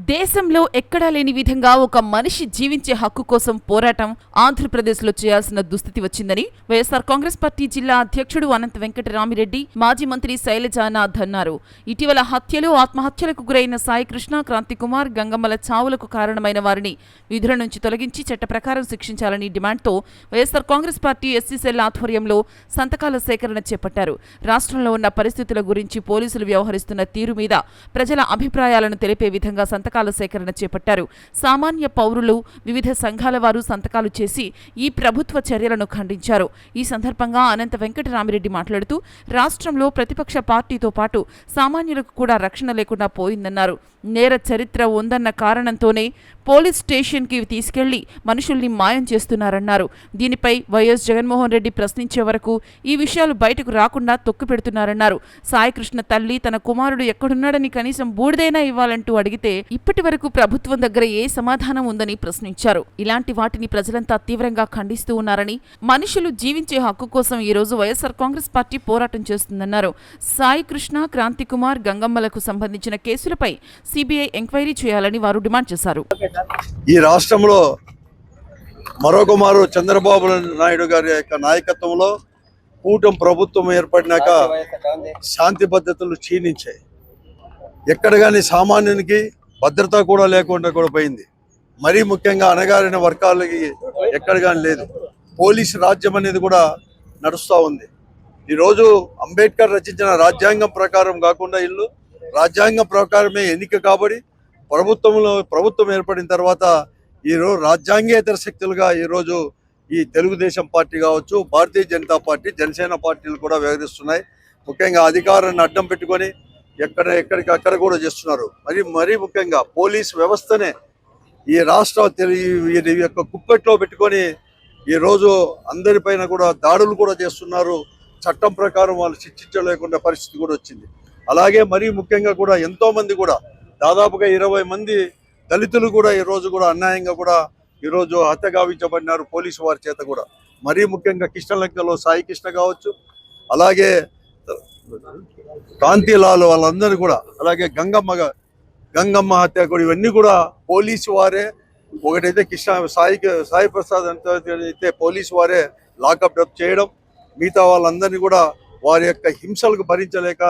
దేశంలో ఎక్కడా లేని విధంగా ఒక మనిషి జీవించే హక్కు కోసం పోరాటం ఆంధ్రప్రదేశ్లో చేయాల్సిన దుస్థితి వచ్చిందని వైఎస్సార్ కాంగ్రెస్ పార్టీ జిల్లా అధ్యక్షుడు అనంత వెంకటరామిరెడ్డి, మాజీ మంత్రి శైలజానాథ్ అన్నారు. ఇటీవల హత్యలు, ఆత్మహత్యలకు గురైన సాయికృష్ణ, క్రాంతికుమార్, గంగమ్మల చావులకు కారణమైన వారిని విధుల నుంచి తొలగించి చట్ట ప్రకారం శిక్షించాలని డిమాండ్తో వైఎస్సార్ కాంగ్రెస్ పార్టీ ఎస్సీ సెల్ ఆధ్వర్యంలో సంతకాల సేకరణ చేపట్టారు. రాష్ట్రంలో ఉన్న పరిస్థితుల గురించి పోలీసులు వ్యవహరిస్తున్న తీరు మీద ప్రజల అభిప్రాయాలను తెలిపే విధంగా సంతకాల సేకరణ చేపట్టారు. సామాన్య పౌరులు, వివిధ సంఘాల వారు సంతకాలు చేసి ఈ ప్రభుత్వ చర్యలను ఖండించారు. ఈ సందర్భంగా అనంత వెంకటరామిరెడ్డి మాట్లాడుతూ రాష్ట్రంలో ప్రతిపక్ష పార్టీతో పాటు సామాన్యులకు కూడా రక్షణ లేకుండా పోయిందన్నారు. నేర చరిత్ర ఉందన్న కారణంతోనే పోలీస్ స్టేషన్కి తీసుకెళ్లి మనుషుల్ని మాయం చేస్తున్నారన్నారు. దీనిపై వైఎస్ జగన్మోహన్ రెడ్డి ప్రశ్నించే వరకు ఈ విషయాలు బయటకు రాకుండా తొక్కిపెడుతున్నారన్నారు. సాయికృష్ణ తల్లి తన కుమారుడు ఎక్కడున్నాడని కనీసం బూడిదైనా ఇవ్వాలంటూ అడిగితే ఇప్పటి వరకు ప్రభుత్వం దగ్గర ఏ సమాధానం ఉందని ప్రశ్నించారు. ఇలాంటి వాటిని ప్రజలంతా తీవ్రంగా ఖండిస్తూ ఉన్నారని, మనుషులు జీవించే హక్కు కోసం ఈ రోజు వైఎస్సార్ కాంగ్రెస్ పార్టీ పోరాటం చేస్తుందన్నారు. సాయికృష్ణ, క్రాంతికుమార్, గంగమ్మలకు సంబంధించిన కేసులపై సిబిఐ ఎంక్వైరీ చేయాలని వారు డిమాండ్ చేశారు. ఈ రాష్ట్రంలో మరొక మారు చంద్రబాబు నాయుడు గారి యొక్క నాయకత్వంలో కూటమి ప్రభుత్వం ఏర్పడినాక శాంతి భద్రతలు క్షీణించాయి. ఎక్కడ కానీ సామాన్యునికి భద్రత కూడా లేకుండా కూడా పోయింది. మరీ ముఖ్యంగా అణగారిన వర్గాలకి ఎక్కడ కానీ లేదు. పోలీసు రాజ్యం అనేది కూడా నడుస్తూ ఉంది. ఈరోజు అంబేద్కర్ రచించిన రాజ్యాంగం ప్రకారం కాకుండా ఇల్లు రాజ్యాంగం ప్రకారమే ఎన్నిక కాబడి ప్రభుత్వం ఏర్పడిన తర్వాత ఈరోజు రాజ్యాంగేతర శక్తులుగా ఈరోజు ఈ తెలుగుదేశం పార్టీ కావచ్చు, భారతీయ జనతా పార్టీ, జనసేన పార్టీలు కూడా వ్యవహరిస్తున్నాయి. ముఖ్యంగా అధికారాన్ని అడ్డం పెట్టుకొని ఎక్కడికక్కడ కూడా చేస్తున్నారు. మరీ ముఖ్యంగా పోలీస్ వ్యవస్థనే ఈ రాష్ట్ర యొక్క కుప్పెట్లో పెట్టుకొని ఈరోజు అందరిపైన కూడా దాడులు కూడా చేస్తున్నారు. చట్టం ప్రకారం వాళ్ళు శిక్షించలేకుండా పరిస్థితి కూడా వచ్చింది. అలాగే మరీ ముఖ్యంగా కూడా ఎంతోమంది కూడా దాదాపుగా 20 మంది దళితులు కూడా ఈరోజు కూడా అన్యాయంగా కూడా ఈరోజు హత్య గావించబడినారు పోలీసు వారి చేత కూడా. మరీ ముఖ్యంగా కృష్ణలంకలో సాయి కృష్ణ కావచ్చు, అలాగే కాంతిలాల్ వాళ్ళందరూ కూడా, అలాగే గంగమ్మ హత్య కూడా, ఇవన్నీ కూడా పోలీసు వారే. ఒకటైతే సాయి ప్రసాద్ అయితే పోలీసు వారే లాకప్ డెత్ చేయడం, మిగతా వాళ్ళందరినీ కూడా వారి యొక్క హింసలకు భరించలేక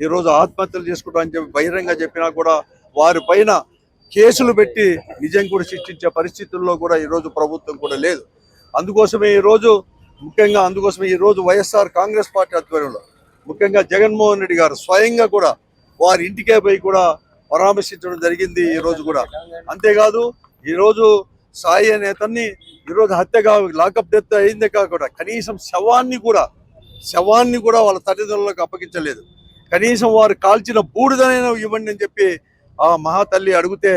ఈరోజు ఆత్మహత్యలు చేసుకుంటామని చెప్పి బహిరంగ చెప్పినా కూడా వారి పైన కేసులు పెట్టి నిజం కూడా శిక్షించే పరిస్థితుల్లో కూడా ఈరోజు ప్రభుత్వం కూడా లేదు. అందుకోసమే ఈరోజు వైఎస్ఆర్ కాంగ్రెస్ పార్టీ ఆధ్వర్యంలో ముఖ్యంగా జగన్మోహన్ రెడ్డి గారు స్వయంగా కూడా వారి ఇంటికే పోయి కూడా పరామర్శించడం జరిగింది ఈరోజు కూడా. అంతేకాదు ఈరోజు సాయి అనే అతన్ని ఈరోజు హత్యగా లాకప్ డెత్ అయిందే కాకుండా కనీసం శవాన్ని కూడా వాళ్ళ తల్లిదండ్రులకు అప్పగించలేదు. కనీసం వారు కాల్చిన బూడిదనైనా ఇవ్వండి అని చెప్పి ఆ మహాతల్లి అడిగితే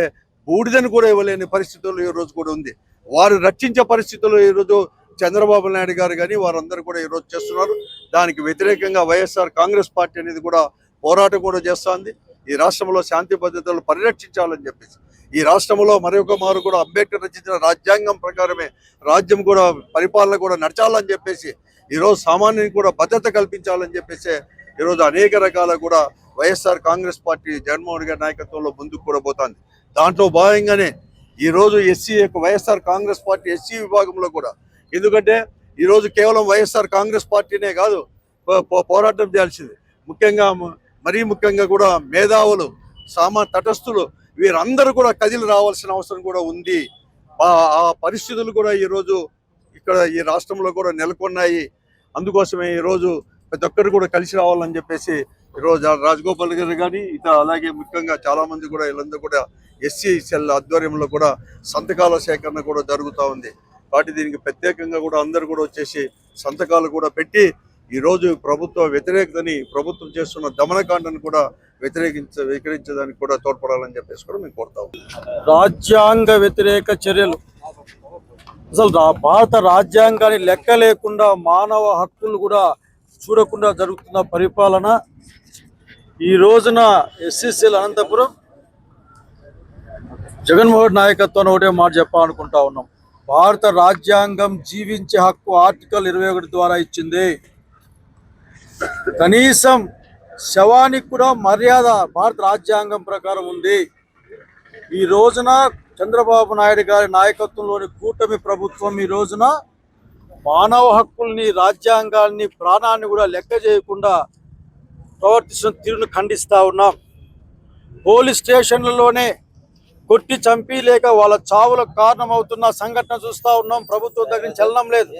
బూడిదని కూడా ఇవ్వలేని పరిస్థితుల్లో ఈరోజు కూడా ఉంది. వారు రక్షించే పరిస్థితుల్లో ఈరోజు చంద్రబాబు నాయుడు గారు కానీ వారందరూ కూడా ఈరోజు చేస్తున్నారు. దానికి వ్యతిరేకంగా వైఎస్ఆర్ కాంగ్రెస్ పార్టీ అనేది కూడా పోరాటం కూడా చేస్తోంది. ఈ రాష్ట్రంలో శాంతి భద్రతలు పరిరక్షించాలని చెప్పేసి, ఈ రాష్ట్రంలో మరొక మారు కూడా అంబేద్కర్ రచించిన రాజ్యాంగం ప్రకారమే రాజ్యం కూడా పరిపాలన కూడా నడచాలని చెప్పేసి, ఈరోజు సామాన్యునికి కూడా భద్రత కల్పించాలని చెప్పేసి ఈరోజు అనేక రకాల కూడా వైఎస్ఆర్ కాంగ్రెస్ పార్టీ జగన్మోహన్ గారి నాయకత్వంలో ముందుకు కూడా పోతుంది. దాంట్లో భాగంగానే ఈరోజు వైఎస్ఆర్ కాంగ్రెస్ పార్టీ ఎస్సీ విభాగంలో కూడా, ఎందుకంటే ఈరోజు కేవలం వైఎస్ఆర్ కాంగ్రెస్ పార్టీనే కాదు పోరాటం చేయాల్సింది. మరీ ముఖ్యంగా కూడా మేధావులు, తటస్థులు వీరందరూ కూడా కదిలి రావాల్సిన అవసరం కూడా ఉంది. ఆ పరిస్థితులు కూడా ఈరోజు ఇక్కడ ఈ రాష్ట్రంలో కూడా నెలకొన్నాయి. అందుకోసమే ఈరోజు ప్రతి ఒక్కరు కూడా కలిసి రావాలని చెప్పేసి ఈరోజు రాజగోపాల్ గారు కానీ అలాగే ముఖ్యంగా చాలా మంది కూడా వీళ్ళందరూ కూడా ఎస్సీ సెల్ ఆధ్వర్యంలో కూడా సంతకాల సేకరణ కూడా జరుగుతూ ఉంది. కాబట్టి దీనికి ప్రత్యేకంగా కూడా అందరూ కూడా వచ్చేసి సంతకాలు కూడా పెట్టి ఈరోజు ప్రభుత్వ వ్యతిరేకతని, ప్రభుత్వం చేస్తున్న దమనకాండను కూడా వ్యతిరేకించడానికి కూడా తోడ్పడాలని చెప్పేసి కూడా మేము కోరుతాం. రాజ్యాంగ వ్యతిరేక చర్యలు, అసలు భారత రాజ్యాంగాన్ని లెక్క లేకుండా మానవ హక్కులు కూడా చూడకుండా జరుగుతున్న పరిపాలన ఈ రోజున ఎస్సీసీఎల్ అనంతపురం జగన్మోహన్ నాయకత్వాన్ని ఒకటే మాట చెప్పాలనుకుంటా ఉన్నాం. భారత రాజ్యాంగం జీవించే హక్కు ఆర్టికల్ 21 ద్వారా ఇచ్చింది. కనీసం శవానికి కూడా మర్యాద భారత రాజ్యాంగం ప్రకారం ఉంది. ఈ రోజున చంద్రబాబు నాయుడు గారి నాయకత్వంలోని కూటమి ప్రభుత్వం ఈ రోజున మానవ హక్కుల్ని, రాజ్యాంగాల్ని, ప్రాణాన్ని కూడా లెక్క చేయకుండా ప్రవర్తిస్తున్న తీరును ఖండిస్తూ ఉన్నాం. పోలీస్ స్టేషన్లలోనే కొట్టి చంపి లేక వాళ్ళ చావులకు కారణమవుతున్న సంఘటన చూస్తూ ఉన్నాం. ప్రభుత్వం దగ్గర నుంచి చలనం లేదు.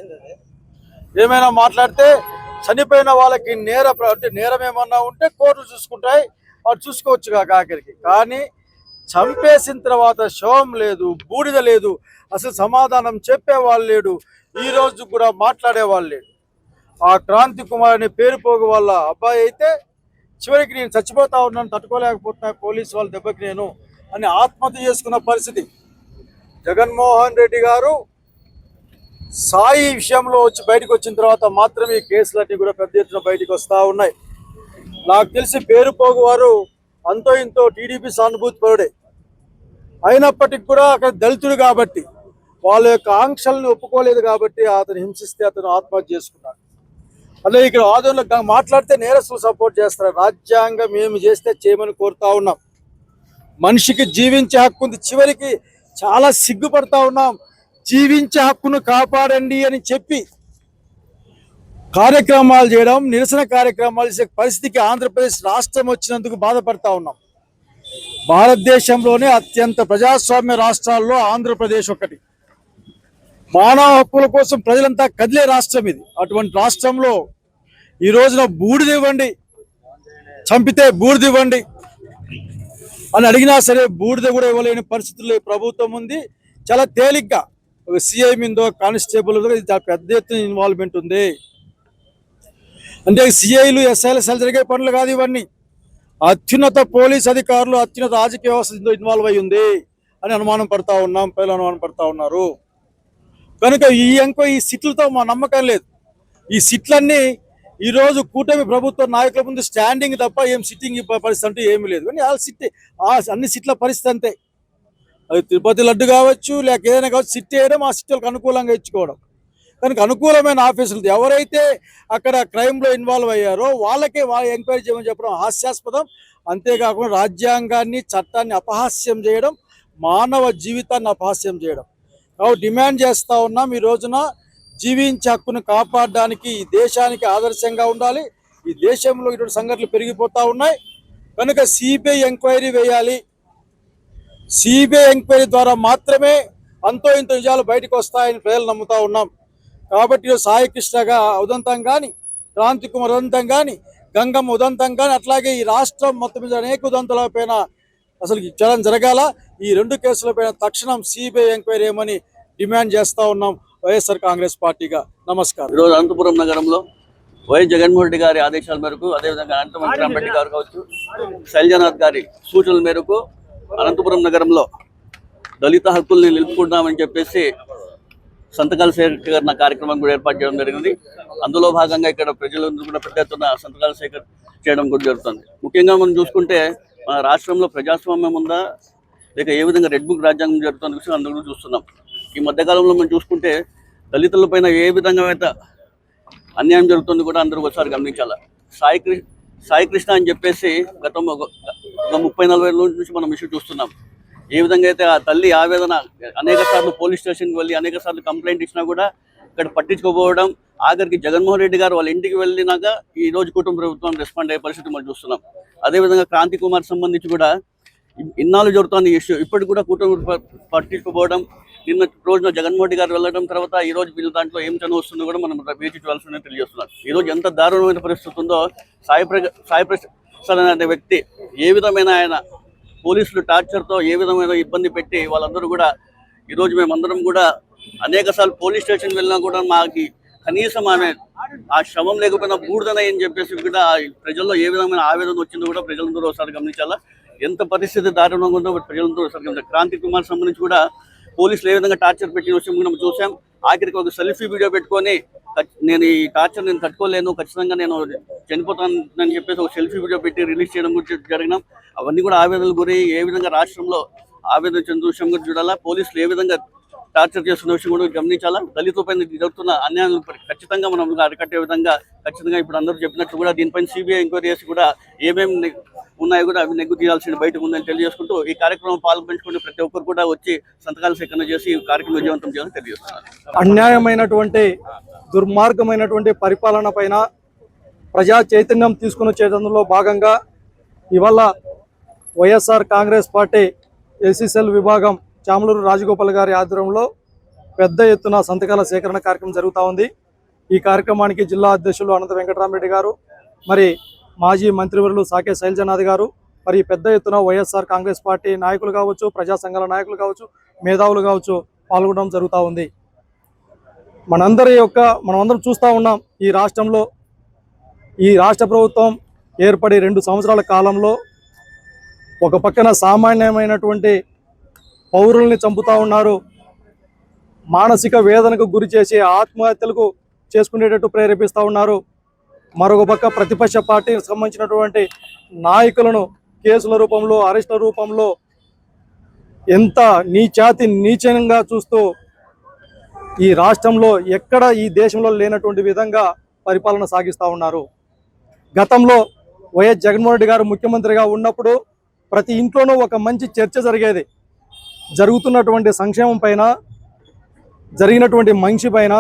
ఏమైనా మాట్లాడితే చనిపోయిన వాళ్ళకి నేరం ఏమన్నా ఉంటే కోర్టులు చూసుకుంటాయి, వాళ్ళు చూసుకోవచ్చు ఆఖరికి. కానీ చంపేసిన తర్వాత శవం లేదు, బూడిద లేదు, అసలు సమాధానం చెప్పేవాళ్ళు లేడు, ఈ రోజు కూడా మాట్లాడేవాళ్ళు లేడు. ఆ క్రాంతి కుమార్ అనే పేరుపోగు వాళ్ళ అబ్బాయి అయితే చివరికి నేను చచ్చిపోతా ఉన్నాను, తట్టుకోలేకపోతున్నా పోలీసు వాళ్ళ దెబ్బకి నేను అని ఆత్మహత్య చేసుకున్న పరిస్థితి. జగన్మోహన్ రెడ్డి గారు సాయి విషయంలో వచ్చి బయటకు వచ్చిన తర్వాత మాత్రమే ఈ కేసులన్నీ కూడా పెద్ద ఎత్తున బయటకు వస్తూ ఉన్నాయి. నాకు తెలిసి పేరుపోగు వారు అంతో ఇంతో టీడీపీ సానుభూతి పరుడే అయినప్పటికీ కూడా అక్కడ దళితుడు కాబట్టి వాళ్ళ యొక్క ఆంక్షలను ఒప్పుకోలేదు కాబట్టి అతను హింసిస్తే అతను ఆత్మహత్య చేసుకున్నాడు. అలాగే ఇక్కడ ఆందోళన మాట్లాడితే నేరస్తులు సపోర్ట్ చేస్తారు. రాజ్యాంగం ఏమి చేస్తే చేయమని కోరుతా ఉన్నాం. మనిషికి జీవించే హక్కు ఉంది. చివరికి చాలా సిగ్గుపడతా ఉన్నాం. జీవించే హక్కును కాపాడండి అని చెప్పి కార్యక్రమాలు చేయడం, నిరసన కార్యక్రమాలు చేసే పరిస్థితికి ఆంధ్రప్రదేశ్ రాష్ట్రం వచ్చినందుకు బాధపడతా ఉన్నాం. భారతదేశంలోనే అత్యంత ప్రజాస్వామ్య రాష్ట్రాల్లో ఆంధ్రప్రదేశ్ ఒకటి. మానవ హక్కుల కోసం ప్రజలంతా కదిలే రాష్ట్రం ఇది. అటువంటి రాష్ట్రంలో ఈ రోజున బూడిదివ్వండి, చంపితే బూడిదివ్వండి అని అడిగినా సరే బూడిద కూడా ఇవ్వలేని పరిస్థితుల్లో ఈ ప్రభుత్వం ఉంది. చాలా తేలిగ్గా ఒక సిఐ మీదో కానిస్టేబుల్ చాలా పెద్ద ఎత్తున ఇన్వాల్వ్మెంట్ ఉంది. అంటే సిఐలు ఎస్ఐలు జరిగే పనులు కాదు ఇవన్నీ. అత్యున్నత పోలీస్ అధికారులు, అత్యున్నత రాజకీయ వ్యవస్థ ఇన్వాల్వ్ అయి ఉంది అని అనుమానం పడతా ఉన్నాం, ప్రజలు అనుమానం పడతా ఉన్నారు. కనుక ఈ సిట్లతో మా నమ్మకం లేదు. ఈ సిట్లన్నీ ఈరోజు కూటమి ప్రభుత్వ నాయకుల ముందు స్టాండింగ్ తప్ప ఏం సిట్టింగ్ పరిస్థితి అంటే ఏమీ లేదు. కానీ అన్ని సిట్ల పరిస్థితి అంతే. అది తిరుపతి లడ్డు కావచ్చు, లేక ఏదైనా కావచ్చు, సిట్ వేయడం, ఆ సిట్లకు అనుకూలంగా ఇచ్చుకోవడం. కనుక అనుకూలమైన ఆఫీసులు ఎవరైతే అక్కడ క్రైమ్లో ఇన్వాల్వ్ అయ్యారో వాళ్ళకే ఎంక్వైరీ చేయమని చెప్పడం హాస్యాస్పదం. అంతేకాకుండా రాజ్యాంగాన్ని, చట్టాన్ని అపహాస్యం చేయడం, మానవ జీవితాన్ని అపహాస్యం చేయడం. కాబట్టి డిమాండ్ చేస్తూ ఉన్నాం, ఈ రోజున జీవించే హక్కును కాపాడడానికి ఈ దేశానికి ఆదర్శంగా ఉండాలి. ఈ దేశంలో ఇటువంటి సంఘటనలు పెరిగిపోతూ ఉన్నాయి. కనుక సిబిఐ ఎంక్వైరీ వేయాలి. సిబిఐ ఎంక్వైరీ ద్వారా మాత్రమే అంతో ఇంత నిజాలు బయటకు వస్తాయని ప్రజలు నమ్ముతా ఉన్నాం. కాబట్టి సాయి కృష్ణగా ఉదంతం కానీ, క్రాంతి కుమార్ ఉదంతం కానీ, గంగమ్మ ఉదంతం కానీ, అట్లాగే ఈ రాష్ట్రం మొత్తం మీద అనేక ఉదంతాలపైన అసలు విచారణ జరగాల. ఈ రెండు కేసులపైన తక్షణం సిబిఐ ఎంక్వైరీ ఏమని డిమాండ్ చేస్తూ ఉన్నాం వైఎస్ఆర్ కాంగ్రెస్ పార్టీగా. నమస్కారం. ఈరోజు అనంతపురం నగరంలో వైఎస్ జగన్మోహన్ రెడ్డి గారి ఆదేశాల మేరకు, అదేవిధంగా అనంతమంత్రి రామరెడ్డి గారు కావచ్చు, శైలజానాథ్ గారి సూచనల మేరకు అనంతపురం నగరంలో దళిత హక్కుల్ని నిలుపుకుంటామని చెప్పేసి సంతకాల సేకరణ కార్యక్రమం కూడా ఏర్పాటు చేయడం జరిగింది. అందులో భాగంగా ఇక్కడ ప్రజలందరూ కూడా పెద్ద ఎత్తున సంతకాల సేకరణ చేయడం కూడా జరుగుతుంది. ముఖ్యంగా మనం చూసుకుంటే మన రాష్ట్రంలో ప్రజాస్వామ్యం ఉందా లేక ఏ విధంగా రెడ్ బుక్ రాజ్యాంగం జరుగుతుంది విషయం అందరూ చూస్తున్నాం. ఈ మధ్యకాలంలో మనం చూసుకుంటే దళితులపైన ఏ విధంగా అయితే అన్యాయం జరుగుతుంది కూడా అందరూ ఒకసారి గమనించాలి. సాయి కృష్ణ అని చెప్పేసి గత 30-40 రోజుల నుంచి మనం ఇష్యూ చూస్తున్నాం. ఏ విధంగా అయితే ఆ తల్లి ఆవేదన అనేక సార్లు పోలీస్ స్టేషన్కి వెళ్ళి అనేక సార్లు కంప్లైంట్ ఇచ్చినా కూడా ఇక్కడ పట్టించుకోపోవడం, ఆఖరికి జగన్మోహన్ రెడ్డి గారు వాళ్ళ ఇంటికి వెళ్ళినాక ఈ రోజు కుటుంబ ప్రభుత్వం రెస్పాండ్ అయ్యే పరిస్థితి మనం చూస్తున్నాం. అదేవిధంగా క్రాంతి కుమార్ సంబంధించి కూడా ఇన్నాళ్ళు జరుగుతుంది ఇష్యూ, ఇప్పటికి కూడా కుటుంబ పట్టించుకోపోవడం. నిన్న రోజున జగన్మోహన్ రెడ్డి గారు వెళ్ళడం తర్వాత ఈ రోజు వీళ్ళ దాంట్లో ఏం చనువు వస్తుందో కూడా మనం వేచి చూడాల్సిందని తెలియజేస్తున్నారు. ఈ రోజు ఎంత దారుణమైన పరిస్థితి ఉందో, సాయి ప్రసాద్ అనే వ్యక్తి ఏ విధమైన ఆయన పోలీసులు టార్చర్తో ఏ విధమైన ఇబ్బంది పెట్టి వాళ్ళందరూ కూడా ఈరోజు మేమందరం కూడా అనేక సార్లు పోలీస్ స్టేషన్ వెళ్ళినా కూడా మాకు కనీసం ఆమె ఆ శవం లేకపోయినా బూడిదనే అని చెప్పేసి కూడా ప్రజల్లో ఏ విధమైన ఆవేదన వచ్చిందో కూడా ప్రజలందరూ ఒకసారి గమనించాలా. ఎంత పరిస్థితి దారుణంగా ఉందో ప్రజలందరూ ఒకసారి గమనించాలి. క్రాంతి కుమార్ సంబంధించి కూడా పోలీసులు ఏ విధంగా టార్చర్ పెట్టిన విషయం కూడా మనం చూసాం. ఆఖరికి ఒక సెల్ఫీ వీడియో పెట్టుకొని నేను ఈ టార్చర్ నేను తట్టుకోలేను, ఖచ్చితంగా నేను చనిపోతానని చెప్పేసి ఒక సెల్ఫీ వీడియో పెట్టి రిలీజ్ చేయడం గురించి జరిగినాం. అవన్నీ కూడా ఆవేదనలు గురి ఏ విధంగా రాష్ట్రంలో ఆవేదన చెందిన విషయం గురించి చూడాలా. పోలీసులు ఏ విధంగా టార్చర్ చేస్తున్న విషయం కూడా గమనించాలా. దళితులపైన జరుగుతున్న అన్యాయాలను ఖచ్చితంగా మనం అరికట్టే విధంగా ఖచ్చితంగా ఇప్పుడు అందరూ చెప్పినట్లు కూడా దీనిపైన సిబిఐ ఎంక్వైరీ చేసి కూడా ఏమేమి ఉన్నాయో కూడా అవి నెగ్గు తీయాల్సిన బయటకు ఉందని తెలియజేసుకుంటూ ఈ కార్యక్రమం పాల్పంచుకుని ప్రతి ఒక్కరు కూడా వచ్చి సంతకాల సేకరణ చేసి ఈ కార్యక్రమం విజయవంతం చేయాలని తెలియజేస్తున్నారు. అన్యాయమైనటువంటి దుర్మార్గమైనటువంటి పరిపాలన పైన ప్రజా చైతన్యం తీసుకుని వచ్చేందులో భాగంగా ఇవాళ వైఎస్ఆర్ కాంగ్రెస్ పార్టీ ఎస్సీసెల్ విభాగం చామలూరు రాజగోపాల్ గారి ఆధ్వర్యంలో పెద్ద ఎత్తున సంతకాల సేకరణ కార్యక్రమం జరుగుతూ ఉంది. ఈ కార్యక్రమానికి జిల్లా అధ్యక్షులు అనంత వెంకటరామరెడ్డి గారు, మరి మాజీ మంత్రివర్యులు సాకే శైలజనాథ్ గారు, మరి పెద్ద ఎత్తున వైఎస్ఆర్ కాంగ్రెస్ పార్టీ నాయకులు కావచ్చు, ప్రజా సంఘాల నాయకులు కావచ్చు, మేధావులు కావచ్చు పాల్గొనడం జరుగుతూ ఉంది. మనమందరం చూస్తూ ఉన్నాం, ఈ రాష్ట్రంలో ఈ రాష్ట్ర ప్రభుత్వం ఏర్పడి 2 సంవత్సరాల కాలంలో ఒక పక్కన సామాన్యమైనటువంటి పౌరుల్ని చంపుతూ ఉన్నారు, మానసిక వేదనకు గురి చేసి ఆత్మహత్యలకు చేసుకునేటట్టు ప్రేరేపిస్తూ ఉన్నారు. మరొక పక్క ప్రతిపక్ష పార్టీకి సంబంధించినటువంటి నాయకులను కేసుల రూపంలో, అరెస్టుల రూపంలో ఎంత నీచంగా చూస్తూ ఈ రాష్ట్రంలో ఎక్కడ ఈ దేశంలో లేనటువంటి విధంగా పరిపాలన సాగిస్తూ ఉన్నారు. గతంలో వైఎస్ జగన్మోహన్ రెడ్డి గారు ముఖ్యమంత్రిగా ఉన్నప్పుడు ప్రతి ఇంట్లోనూ ఒక మంచి చర్చ జరిగేది. జరుగుతున్నటువంటి సంక్షేమం పైన, జరిగినటువంటి మంచి పైన,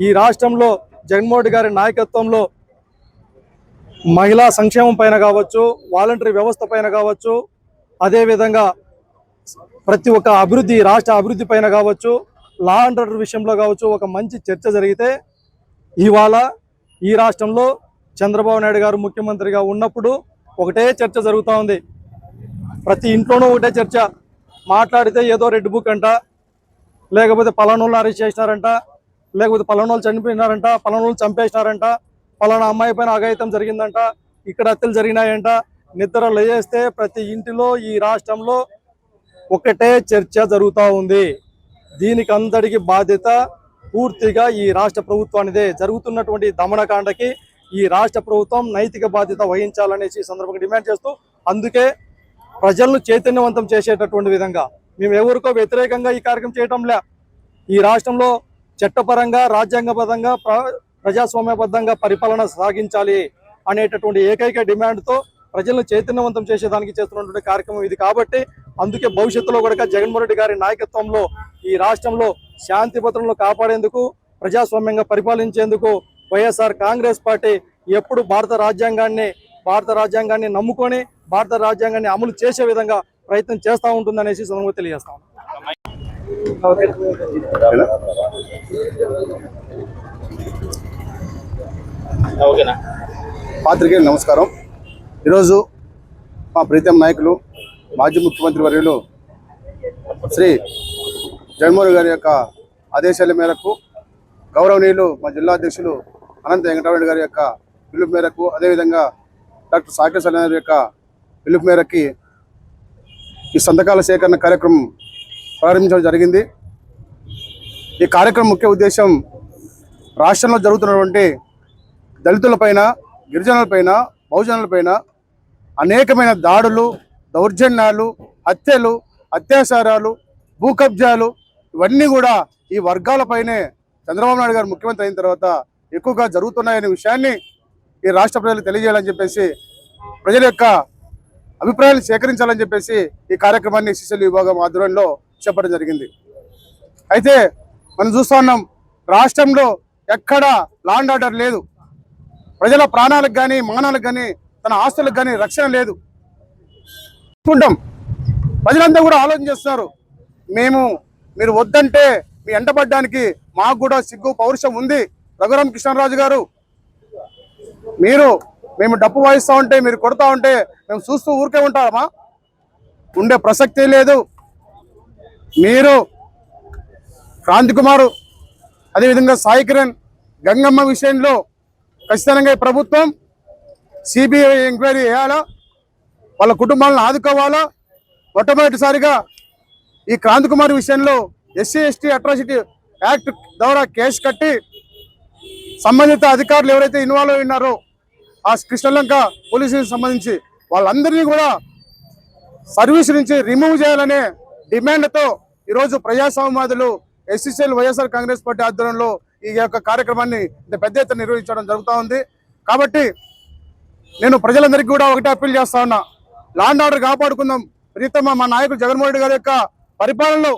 ఈ రాష్ట్రంలో జగన్మోహన్ రెడ్డి గారి నాయకత్వంలో మహిళా సంక్షేమం పైన కావచ్చు, వాలంటరీ వ్యవస్థ పైన కావచ్చు, అదేవిధంగా ప్రతి ఒక్క అభివృద్ధి, రాష్ట్ర అభివృద్ధి పైన కావచ్చు, లా అండ్ ఆర్డర్ విషయంలో కావచ్చు ఒక మంచి చర్చ జరిగితే, ఇవాళ ఈ రాష్ట్రంలో చంద్రబాబు నాయుడు గారు ముఖ్యమంత్రిగా ఉన్నప్పుడు ఒకటే చర్చ జరుగుతూ ఉంది. ప్రతి ఇంట్లోనూ ఒకటే చర్చ. మాట్లాడితే ఏదో రెడ్ బుక్ అంట, లేకపోతే పలానోళ్ళు అరెస్ట్ చేసినారంట, లేకపోతే పలానోళ్ళు చనిపోయినారంట, పలానోళ్ళు చంపేసినారంట, పలానా అమ్మాయి పైన అఘాయితం జరిగిందంట, ఇక్కడ హత్యలు జరిగినాయంట. నిద్ర లేస్తే ప్రతి ఇంటిలో ఈ రాష్ట్రంలో ఒకటే చర్చ జరుగుతూ ఉంది. దీనికి అందరికీ బాధ్యత పూర్తిగా ఈ రాష్ట్ర ప్రభుత్వానిదే. జరుగుతున్నటువంటి దమనకాండకి ఈ రాష్ట్ర ప్రభుత్వం నైతిక బాధ్యత వహించాలనేసి సందర్భంగా డిమాండ్ చేస్తూ, అందుకే ప్రజలను చైతన్యవంతం చేసేటటువంటి విధంగా మేము ఎవరికో వ్యతిరేకంగా ఈ కార్యక్రమం చేయటంలే. ఈ రాష్ట్రంలో చట్టపరంగా, రాజ్యాంగబద్ధంగా, ప్రజాస్వామ్యబద్ధంగా పరిపాలన సాగించాలి అనేటటువంటి ఏకైక డిమాండ్తో ప్రజలను చైతన్యవంతం చేసేదానికి చేస్తున్నటువంటి కార్యక్రమం ఇది. కాబట్టి అందుకే భవిష్యత్తులో కూడా జగన్మోహన్ రెడ్డి గారి నాయకత్వంలో ఈ రాష్ట్రంలో శాంతి భద్రతలను కాపాడేందుకు, ప్రజాస్వామ్యంగా పరిపాలించేందుకు వైఎస్ఆర్ కాంగ్రెస్ పార్టీ ఎప్పుడు భారత రాజ్యాంగాన్ని నమ్ముకొని భారత రాజ్యాంగాన్ని అమలు చేసే విధంగా ప్రయత్నం చేస్తూ ఉంటుందనేసి సందర్భంగా తెలియజేస్తాం. పాత్రికేయులకు నమస్కారం. ఈరోజు మా ప్రీతం నాయకులు మాజీ ముఖ్యమంత్రి వర్యులు శ్రీ జగన్మోహన్ గారి యొక్క ఆదేశాల మేరకు, గౌరవనీయులు మా జిల్లా అధ్యక్షులు అనంత వెంకటరామరెడ్డి గారి యొక్క పిలుపు మేరకు, అదేవిధంగా డాక్టర్ సాకే శైలజనాథ్ యొక్క పిలుపు మేరకి ఈ సంతకాల సేకరణ కార్యక్రమం ప్రారంభించడం జరిగింది. ఈ కార్యక్రమం ముఖ్య ఉద్దేశం రాష్ట్రంలో జరుగుతున్నటువంటి దళితులపైన, గిరిజనులపైన, బహుజనులపైన అనేకమైన దాడులు, దౌర్జన్యాలు, హత్యలు, అత్యాచారాలు, భూ కబ్జాలు ఇవన్నీ కూడా ఈ వర్గాలపైనే చంద్రబాబు నాయుడు గారు ముఖ్యమంత్రి అయిన తర్వాత ఎక్కువగా జరుగుతున్నాయనే విషయాన్ని ఈ రాష్ట్ర ప్రజలకు తెలియజేయాలని చెప్పేసి, ప్రజల యొక్క అభిప్రాయాలు సేకరించాలని చెప్పేసి ఈ కార్యక్రమాన్ని ఎస్సీసెల్ విభాగం ఆధ్వర్యంలో చెప్పడం జరిగింది. అయితే మనం చూస్తూ ఉన్నాం, రాష్ట్రంలో ఎక్కడ లా అండ్ ఆర్డర్ లేదు. ప్రజల ప్రాణాలకు కానీ, మానాలకు కానీ, తన ఆస్తులకు కానీ రక్షణ లేదు. చూసుకుంటాం, ప్రజలంతా కూడా ఆలోచన చేస్తున్నారు. మీరు వద్దంటే మీ ఎంటబడ్డానికి మాకు కూడా సిగ్గు, పౌరుషం ఉంది. రఘురామ కృష్ణరాజు గారు, మేము డప్పు వాయిస్తూ ఉంటే, మీరు కొడతా ఉంటే మేము చూస్తూ ఊరికే ఉంటామా? ఉండే ప్రసక్తే లేదు. మీరు క్రాంతి కుమారు, అదేవిధంగా సాయి కిరణ్, గంగమ్మ విషయంలో ఖచ్చితంగా ఈ ప్రభుత్వం సిబిఐ ఎంక్వైరీ చేయాలా, వాళ్ళ కుటుంబాలను ఆదుకోవాలా. మొట్టమొదటిసారిగా ఈ క్రాంతి కుమార్ విషయంలో ఎస్సీ ఎస్టీ అట్రాసిటీ యాక్ట్ ద్వారా కేసు కట్టి సంబంధిత అధికారులు ఎవరైతే ఇన్వాల్వ్ అయి ఉన్నారో ఆ కృష్ణలంక పోలీసులకు సంబంధించి వాళ్ళందరినీ కూడా సర్వీస్ నుంచి రిమూవ్ చేయాలనే డిమాండ్తో ఈరోజు ప్రజాస్వామ్యవాదులు ఎస్సీసీఎల్ వైఎస్ఆర్ కాంగ్రెస్ పార్టీ ఆధ్వర్యంలో ఈ యొక్క కార్యక్రమాన్ని ఇంత పెద్ద ఎత్తున నిర్వహించడం జరుగుతూ ఉంది. కాబట్టి నేను ప్రజలందరికీ కూడా ఒకటే అప్పీల్ చేస్తా ఉన్నా, లాండ్ ఆర్డర్ కాపాడుకుందాం. ప్రీతమ మా నాయకుడు జగన్మోహన్ రెడ్డి గారి యొక్క పరిపాలనలో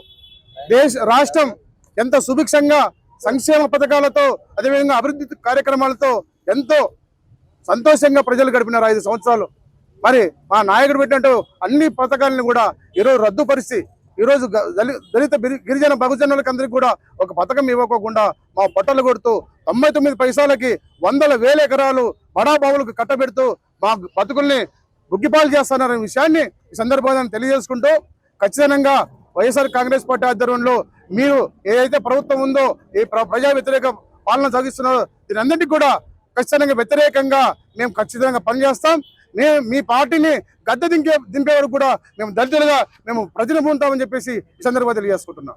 రాష్ట్రం ఎంత సుభిక్షంగా సంక్షేమ పథకాలతో అదేవిధంగా అభివృద్ధి కార్యక్రమాలతో ఎంతో సంతోషంగా ప్రజలు గడిపినారు 5 సంవత్సరాలు. మరి మా నాయకుడు పెట్టినట్టు అన్ని పథకాలను కూడా ఈరోజు రద్దుపరిచి ఈరోజు దళిత గిరిజన బహుజనులకు అందరికీ కూడా ఒక పథకం ఇవ్వకోకుండా మా పొట్టలు కొడుతూ 99 పైసలకి 100,000 ఎకరాలు బడాబావులకు కట్టబెడుతూ మా బతుకుల్ని బుగ్గిపాలు చేస్తున్నారనే విషయాన్ని ఈ సందర్భంగా తెలియజేసుకుంటూ, ఖచ్చితంగా వైఎస్ఆర్ కాంగ్రెస్ పార్టీ ఆధ్వర్యంలో మీరు ఏదైతే ప్రభుత్వం ఉందో ఈ ప్రజా వ్యతిరేక పాలన సాగిస్తున్నారో దీని అందరికీ కూడా ఖచ్చితంగా వ్యతిరేకంగా మేము ఖచ్చితంగా పనిచేస్తాం. మీ పార్టీని గద్దె దింపే వరకు కూడా మేము దళితులుగా మేము ప్రజలు ఉంటామని చెప్పేసి ఈ సందర్భంగా తెలియజేసుకుంటున్నాం.